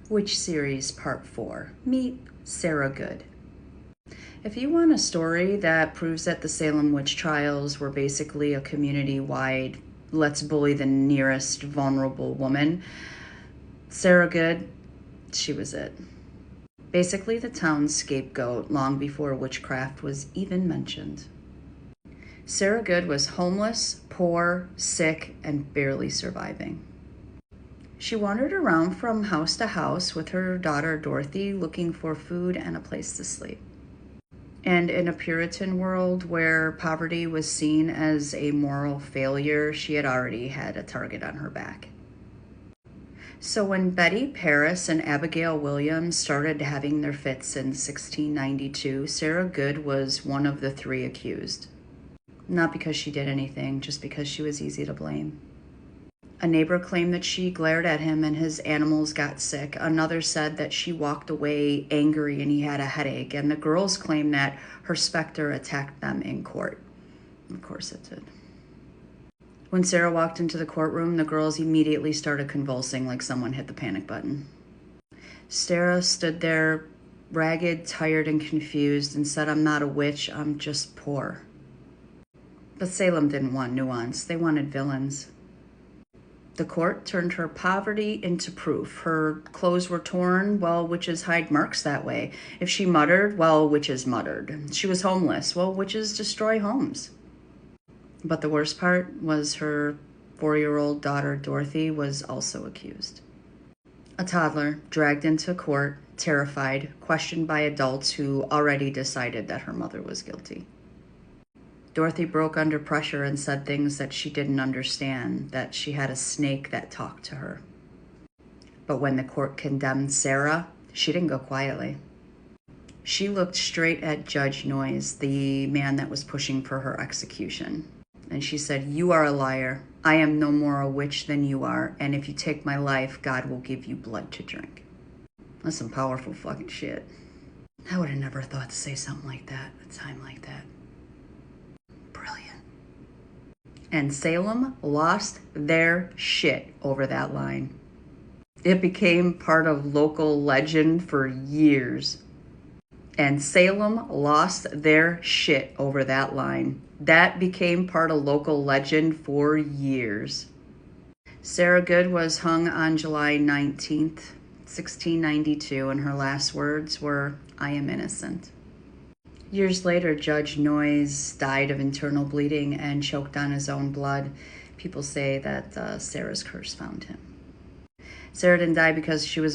Witch Series Part 4. Meet Sarah Good. If you want a story that proves that the Salem witch trials were basically a community-wide let's bully the nearest vulnerable woman, Sarah Good, she was it. Basically the town's scapegoat long before witchcraft was even mentioned. Sarah Good was homeless, poor, sick, and barely surviving. She wandered around from house to house with her daughter Dorothy, looking for food and a place to sleep. And in a Puritan world where poverty was seen as a moral failure, she had already had a target on her back. So when Betty Paris and Abigail Williams started having their fits in 1692, Sarah Good was one of the three accused. Not because she did anything, just because she was easy to blame. A neighbor claimed that she glared at him and his animals got sick. Another said that she walked away angry and he had a headache. And the girls claimed that her specter attacked them in court. Of course it did. When Sarah walked into the courtroom, the girls immediately started convulsing like someone hit the panic button. Sarah stood there, ragged, tired, and confused, and said, "I'm not a witch, I'm just poor." But Salem didn't want nuance. They wanted villains. The court turned her poverty into proof. Her clothes were torn. Well, witches hide marks that way. If she muttered, well, witches muttered. She was homeless. Well, witches destroy homes. But the worst part was her 4-year-old daughter, Dorothy, was also accused. A toddler dragged into court, terrified, questioned by adults who already decided that her mother was guilty. Dorothy broke under pressure and said things that she didn't understand, that she had a snake that talked to her. But when the court condemned Sarah, she didn't go quietly. She looked straight at Judge Noyes, the man that was pushing for her execution. And she said, "You are a liar. I am no more a witch than you are. And if you take my life, God will give you blood to drink." That's some powerful fucking shit. I would have never thought to say something like that at a time like that. And Salem lost their shit over that line. It became part of local legend for years. And Salem lost their shit over that line. That became part of local legend for years. Sarah Good was hung on July 19th, 1692, and her last words were, "I am innocent." Years later, Judge Noyes died of internal bleeding and choked on his own blood. People say that Sarah's curse found him. Sarah didn't die because she was a